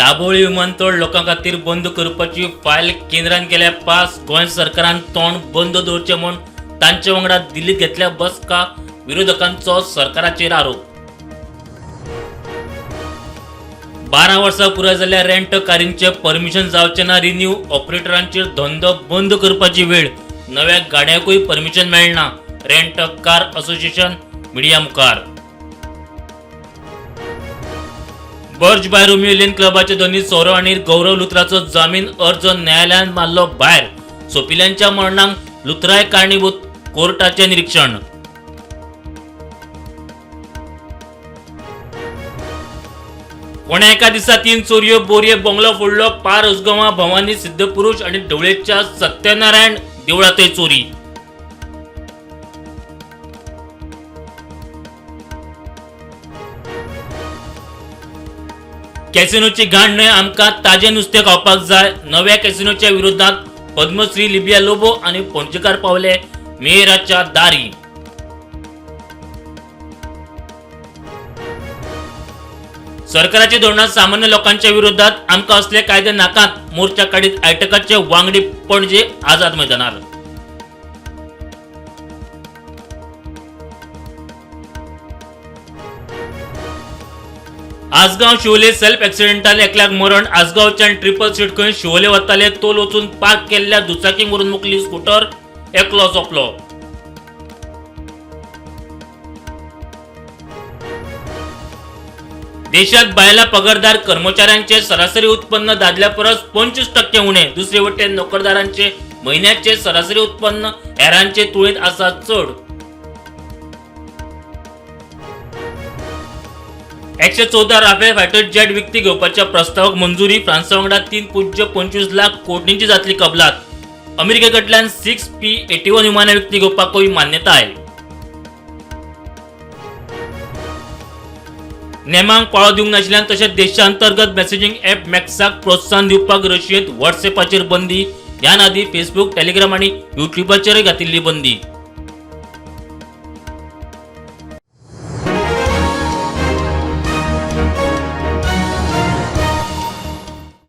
दाबोळी विमानतळ लोकां खातीर बंद करपाची फायल केंद्रान केल्या पास. गोंय सरकारान तोंड बंद दवरचें म्हूण तांचे वांगडा दिल्लीत घेतल्या बसका. विरोधकांचो सरकाराचेर आरोप. 12 वर्सां पुराय जाल्ल्या रेंट कारींचे परमिशन जावचें ना रिन्यू. ऑपरेटरांचेर धंदो बंद करपाची वेळ. नव्या गाड्यांकूय परमिशन मेळना. रेंट कार असोसिएशन मिडिया मुखार. बर्ज बाय रोमियो लेन क्लबाचे दोन्ही सौरव आणि गौरव लुथराचो जामीन अर्ज न्यायालयान मारलो भायर. सोपिल्यांच्या मरणाक लुथराय कारणीभूत. कोर्टाचे निरीक्षण. कोण्या एका दिसा 3 चोरयो बोरये बंगलो फोडलो. पार उसगांवां भवानी सिद्धपुरुष आणि ढवळेच्या सत्यनारायण देवळातय चोरी. कॅसिनोची घाण न्हय, आमकां ताजें नुस्तें खावपाक जाय. नव्या कॅसिनोच्या विरोधात पद्मश्री लिबिया लोबो आणि पणजेकार पावले मेयराच्या दारी. सरकाराच्या धोरणात सामान्य लोकांच्या विरोधात आमकां असले कायदे नाकात. मोर्चा काडीत आयटकाचे वांगडी पणजे आझाद मैदानार. आसगांव शिवोले सेल्फ एक्सिडेंटाल एकल्याक मरण. आसगांवच्यान ट्रिपल सीट खंय शिवोले वताले. तोल वचून पार्क केल्ल्या दुचाकीक व्हरून मुकली स्कूटर. एकलो सोंपलो. देशात बायला पगारदार कर्मचाऱ्यांचे सरासरी उत्पन्न दादल्या परस 25% उणे. दुसरे वटेन नोकरदारांचे महिन्याचे सरासरी उत्पन्न हेरांचे तुळेंत आसा चड. 114 राफेल फायटर जेट विकती घेवपाच्या प्रस्तावाक मंजुरी. फ्रांसा वांगडा 3.25 लाख कोटींची जातली कबलात. अमेरिकेकडल्यान 6P-81 विमानां विकती घेवपाकूय मान्यताय. नेमांक पाळो दिवंक नाशिल्ल्यान तशेंच देशांतर्गत मेसेजिंग ॲप मॅक्साक प्रोत्साहन दिवपाक रशियेंत व्हॉट्सॲपाचेर बंदी. ह्या आदी फेसबुक, टेलिग्राम आणि युट्यूबाचेरय घातिल्ली बंदी.